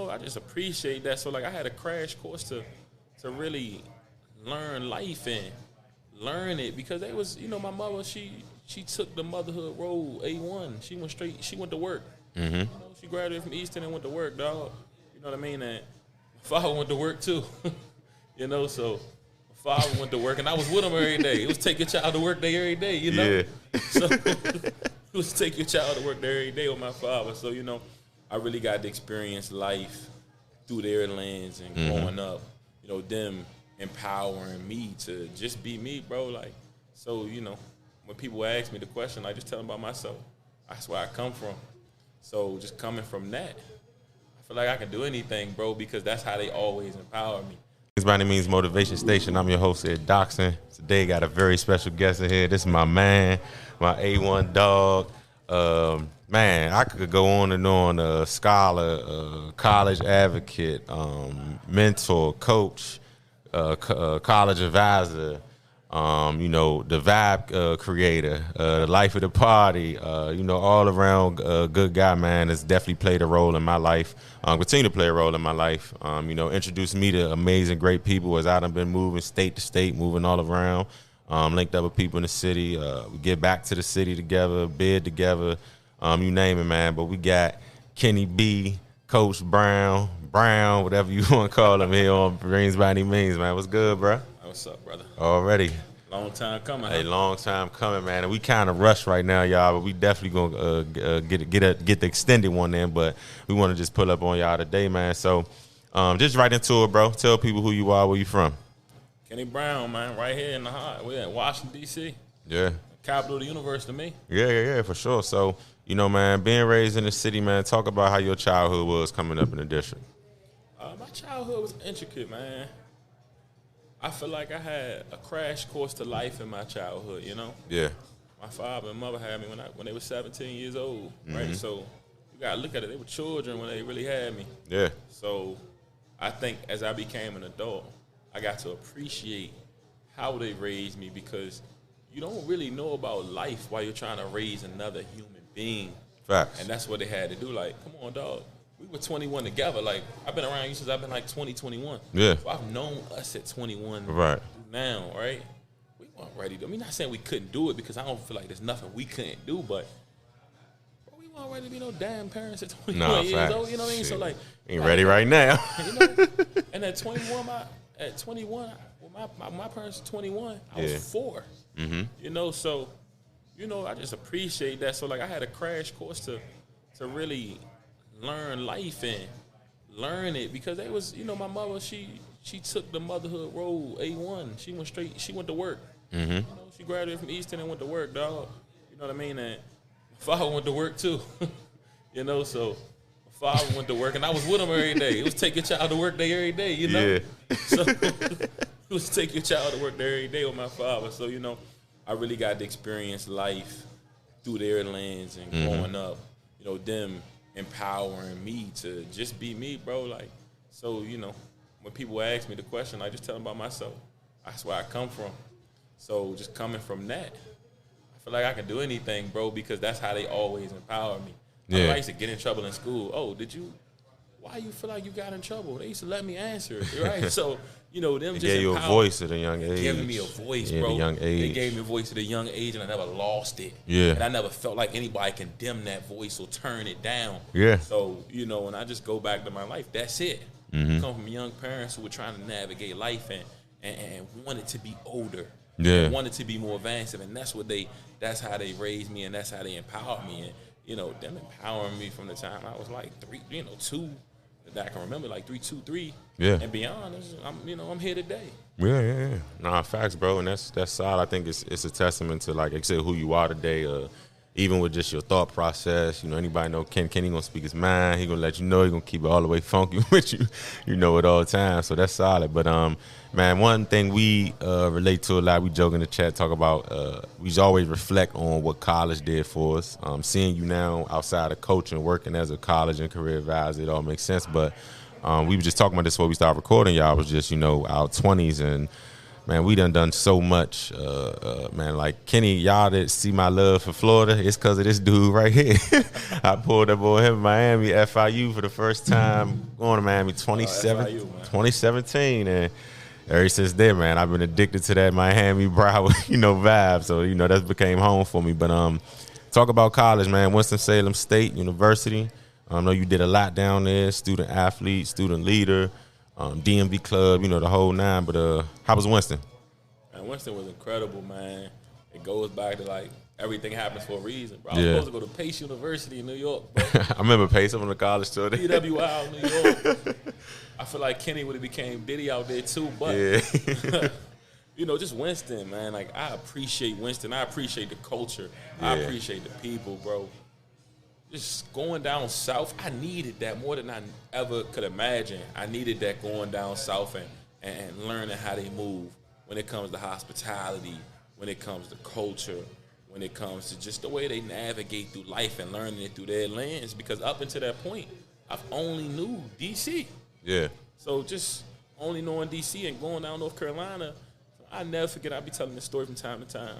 I just appreciate that. So, like, I had a crash course to really learn life and learn it because they was, my mother, she took the motherhood role A1. She went to work. Mm-hmm. She graduated from Easton and went to work, dog. You know what I mean? And my father went to work too. So my father went to work and I was with him every day. It was take your child to work day every day, Yeah. So it was take your child to work there every day with my father. So, I really got to experience life through their lens and growing up, them empowering me to just be me, bro. Like, so, when people ask me the question, I just tell them about myself. That's where I come from. So just coming from that, I feel like I can do anything, bro, because that's how they always empower me. It's by any means Motivation Station. I'm your host, Ed Doxson. Today got a very special guest in here. This is my man, my A1 dog. Man, I could go on and on. Scholar, college advocate, mentor, coach, college advisor, the vibe creator, the life of the party, all around good guy, man, has definitely played a role in my life, continue to play a role in my life, introduced me to amazing, great people as I done been moving state to state, moving all around, linked up with people in the city, we get back to the city together, bid together, you name it, man, but we got Kenny B, Coach Brown, whatever you want to call him here on Dreams by Any Means, man. What's good, bro? What's up, brother? Already. Long time coming. Hey, long time coming, man. And we kind of rushed right now, y'all, but we definitely gonna get the extended one in. But we want to just pull up on y'all today, man. So, just right into it, bro. Tell people who you are, where you from. Kenny Brown, man, right here in the heart. We're in Washington D.C. Yeah. Capital of the universe to me. Yeah, for sure. So, man, being raised in the city, man. Talk about how your childhood was coming up in the district. My childhood was intricate, man. I feel like I had a crash course to life in my childhood, Yeah. My father and mother had me when they were 17 years old, right? So you got to look at it. They were children when they really had me. Yeah. So I think as I became an adult, I got to appreciate how they raised me because you don't really know about life while you're trying to raise another human being. Facts. And that's what they had to do. Like, come on, dog. We were 21 together. Like, I've been around you since I've been like 21. Yeah. So I've known us at 21 right now, right? We weren't ready to. I mean, not saying we couldn't do it because I don't feel like there's nothing we couldn't do, but bro, we weren't ready to be no damn parents at 21 years old. You know what I mean? So, like, ain't ready right now. And at 21, my parents were 21. I was 4. Mm-hmm. So, I just appreciate that. So, like, I had a crash course to really learn life and learn it because they was, my mother, she took the motherhood role A1. She went to work. Mm-hmm. She graduated from Easton and went to work, dog. You know what I mean? And my father went to work too. So my father went to work and I was with him every day. It was take your child to work day every day, Yeah. So it was take your child to work there every day with my father. So, I really got to experience life through their lens and growing up, them empowering me to just be me, bro. Like, so, when people ask me the question, I just tell them about myself. That's where I come from. So just coming from that, I feel like I can do anything, bro, because that's how they always empower me. Yeah. I used to get in trouble in school. Oh, why you feel like you got in trouble? They used to let me answer it, right? So, them They just gave you a voice at a young age. Giving me a voice, at bro. a young age. They gave me a voice at a young age, and I never lost it. Yeah. And I never felt like anybody can dim that voice or turn it down. Yeah. So, when I just go back to my life, that's it. Mm-hmm. I come from young parents who were trying to navigate life and wanted to be older. Yeah. Wanted to be more advanced, and that's how they raised me, and that's how they empowered me. And, them empowering me from the time I was like 2, that I can remember, like 3, yeah, and beyond. I'm here today. Yeah. Nah, facts, bro, and that's solid. I think it's a testament to, like I said, who you are today. Even with just your thought process, anybody know Kenny gonna speak his mind. He gonna let you know. He gonna keep it all the way funky with you, at all times. So that's solid. But man, one thing we relate to a lot. We joke in the chat, talk about. We always reflect on what college did for us. Seeing you now outside of coaching, working as a college and career advisor, it all makes sense. But we were just talking about this before we started recording. Y'all was just our 20s and man, we done so much, man. Like Kenny, y'all that see my love for Florida, it's because of this dude right here. I pulled up on him in Miami, FIU for the first time, going to Miami 2017, and ever since then, man, I've been addicted to that Miami Broward, vibe. So, that's became home for me. But talk about college, man. Winston-Salem State University. I know you did a lot down there, student athlete, student leader, DMV club, the whole nine. But how was Winston? Man, Winston was incredible, man. It goes back to, like, everything happens for a reason, bro. I was supposed to go to Pace University in New York, bro. I remember Pace up on the college tour. PWI New York. I feel like Kenny would have became Diddy out there too, but just Winston, man. Like, I appreciate Winston. I appreciate the culture. Yeah. I appreciate the people, bro. Just going down south, I needed that more than I ever could imagine. I needed that going down south and learning how they move when it comes to hospitality, when it comes to culture, when it comes to just the way they navigate through life and learning it through their lens. Because up until that point, I've only knew D.C. Yeah. So just only knowing D.C. and going down North Carolina, I never forget. I'll be telling this story from time to time.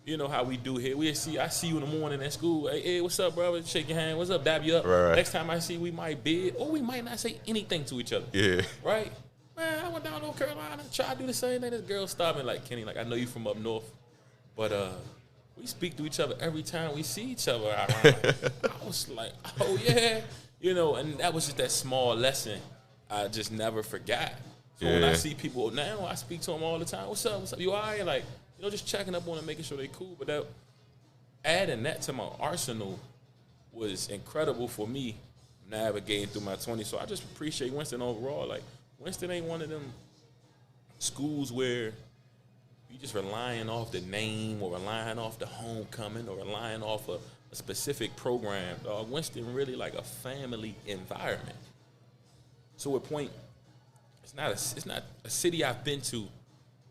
You know how we do here. I see you in the morning at school. Hey, what's up, brother? Shake your hand. What's up? Dab you up. Right. Next time I see, we might bid, or we might not say anything to each other. Yeah. Right? Man, I went down to North Carolina, tried to do the same thing. This girl stopped me like, Kenny, like, I know you from up north, but we speak to each other every time we see each other around. I was like, oh, yeah. And that was just that small lesson I just never forgot. So when I see people now, I speak to them all the time. What's up? You all right? Like, just checking up on them, making sure they cool. But adding that to my arsenal was incredible for me navigating through my 20s. So I just appreciate Winston overall. Like, Winston ain't one of them schools where you just relying off the name or relying off the homecoming or relying off a specific program. Winston really like a family environment. So at point, it's not a city I've been to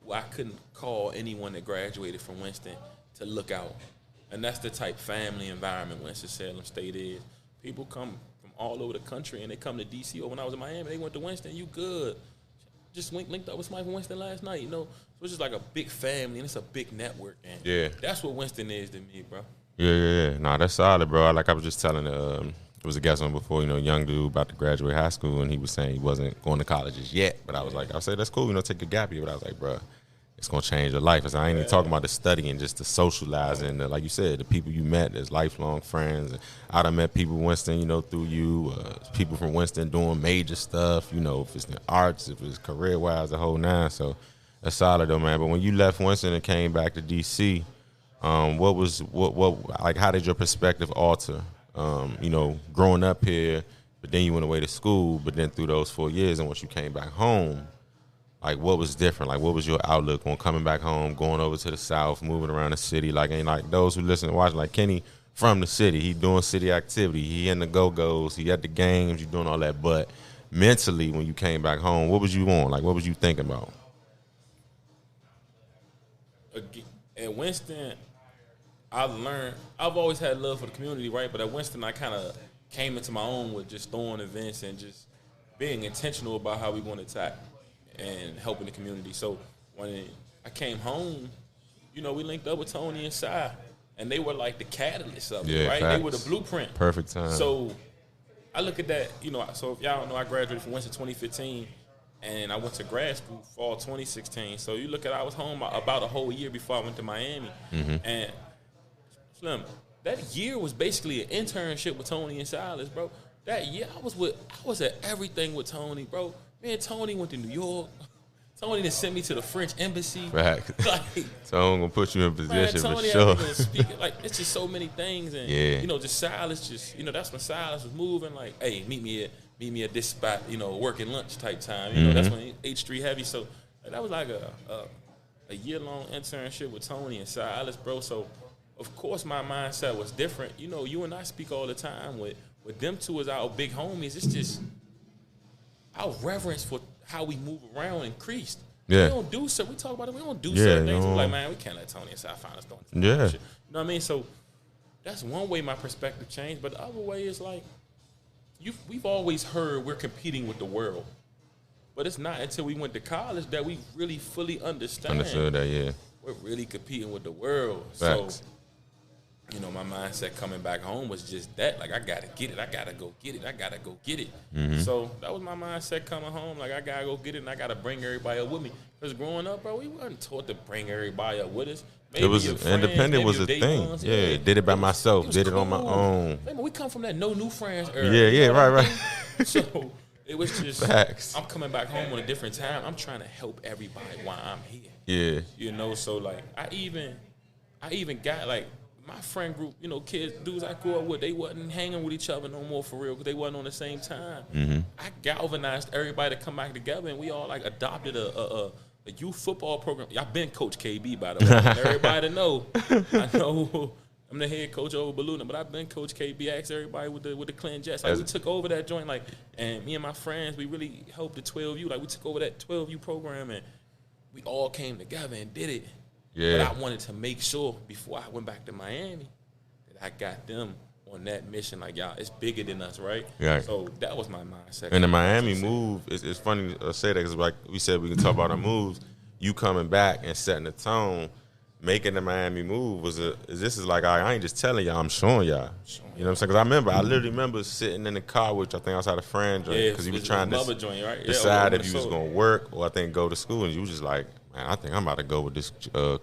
where I couldn't call anyone that graduated from Winston to look out. And that's the type family environment Winston-Salem State is. People come from all over the country and they come to D.C. Or when I was in Miami, they went to Winston. You good. Just linked up with somebody from Winston last night, So it's just like a big family and it's a big network. And that's what Winston is to me, bro. Yeah. Nah, that's solid, bro. Like I was just telling there was a guest on before, young dude about to graduate high school, and he was saying he wasn't going to colleges yet. But I was like, I said, that's cool, take a gap year. But I was like, bro, it's going to change your life. I said, I ain't even talking about the studying, just the socializing, like you said, the people you met as lifelong friends. And I done met people Winston, through you, people from Winston doing major stuff, if it's in arts, if it's career-wise, the whole nine. So that's solid, though, man. But when you left Winston and came back to D.C., how did your perspective alter? Growing up here, but then you went away to school, but then through those 4 years and once you came back home, like what was different? Like what was your outlook on coming back home, going over to the South, moving around the city? Like, and like those who listen and watch, like Kenny from the city, he doing city activity, he in the go-go's, he at the games, you doing all that. But mentally, when you came back home, what was you on? Like what was you thinking about? At Winston, I've always had love for the community, right? But at Winston, I kind of came into my own with just throwing events and just being intentional about how we want to attack and helping the community. So when I came home, we linked up with Tony and Sai, and they were like the catalyst of it, right? Facts. They were the blueprint. Perfect time. So I look at that, so if y'all don't know, I graduated from Winston 2015, and I went to grad school fall 2016. So you look at, I was home about a whole year before I went to Miami. Mm-hmm. And Slim, that year was basically an internship with Tony and Silas, bro. That year I was at everything with Tony, bro. Me and Tony went to New York. Tony done sent me to the French embassy. Right. Like, Tony gonna put you in position Tony for sure. Like, it's just so many things, and just Silas, that's when Silas was moving. Like, hey, meet me at this spot, working lunch type time. That's when H3 heavy. So that was like a year-long internship with Tony and Silas, bro. So of course my mindset was different. You and I speak all the time with them two as our big homies. It's just our reverence for how we move around increased. Yeah. We don't do so. We talk about it. We don't do certain things. We're like, man, we can't let Tony and Sal find us doing shit. You know what I mean? So that's one way my perspective changed. But the other way is like, we've always heard we're competing with the world. But it's not until we went to college that we really fully understand. Understood that, yeah. We're really competing with the world. Facts. So, you know, my mindset coming back home was just that. Like, I got to get it. I got to go get it. I got to go get it. Mm-hmm. So that was my mindset coming home. Like, I got to go get it, and I got to bring everybody up with me. Because growing up, bro, we wasn't taught to bring everybody up with us. Maybe It was independent was a thing. ones. Yeah, did it by myself. Did it on my cool. own. Man, we come from that no new friends era. Yeah, right. So it was just, Facts. I'm coming back home on a different time. I'm trying to help everybody while I'm here. Yeah. You know, so like I even got like my friend group, you know, kids, dudes I grew up with, they wasn't hanging with each other no more for real because they wasn't on the same time. Mm-hmm. I galvanized everybody to come back together, and we all like adopted a youth football program. I've been Coach KB, by the way. Everybody know. I know I'm the head coach over Ballou, but I've been Coach KB. Asked everybody with the Clinton Jets. Like, we took over that joint, like, and me and my friends, we really helped the 12U. Like, we took over that 12U program, and we all came together and did it. Yeah. But I wanted to make sure before I went back to Miami that I got them on that mission. Like, y'all, it's bigger than us, right? Right. So that was my mindset. And the Miami move, it's funny to say that because, like we said, we can talk about our moves. You coming back and setting the tone, making the Miami move this is like, I ain't just telling y'all, I'm showing y'all. You know what I'm saying? Because I literally remember sitting in the car, which I think outside of Fran joint, because he was trying to decide if you was going to work or I think go to school, and you was just like, man, I think I'm about to go with this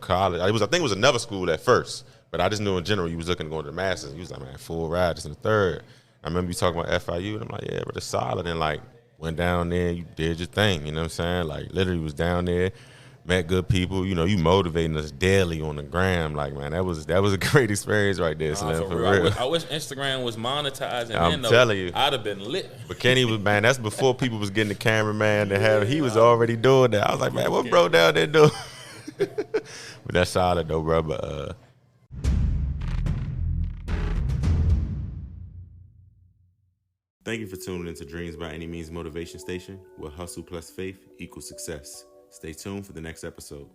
college. I think it was another school at first, but I just knew in general you was looking to go to the Masters. You was like, man, full ride, just in the third. I remember you talking about FIU, and I'm like, yeah, but it's solid. And like, went down there, you did your thing, you know what I'm saying? Like, literally was down there, met good people. You know, you motivating us daily on the gram. Like, man, that was a great experience right there, Slim, for real. I wish Instagram was monetized. I'm telling you. I'd have been lit. But Kenny was, man, that's before people was getting the cameraman to have. He was already doing that. I was like, man, what bro down there doing? But that's solid though, bro. But thank you for tuning into Dreams by Any Means Motivation Station, where hustle plus faith equals success. Stay tuned for the next episode.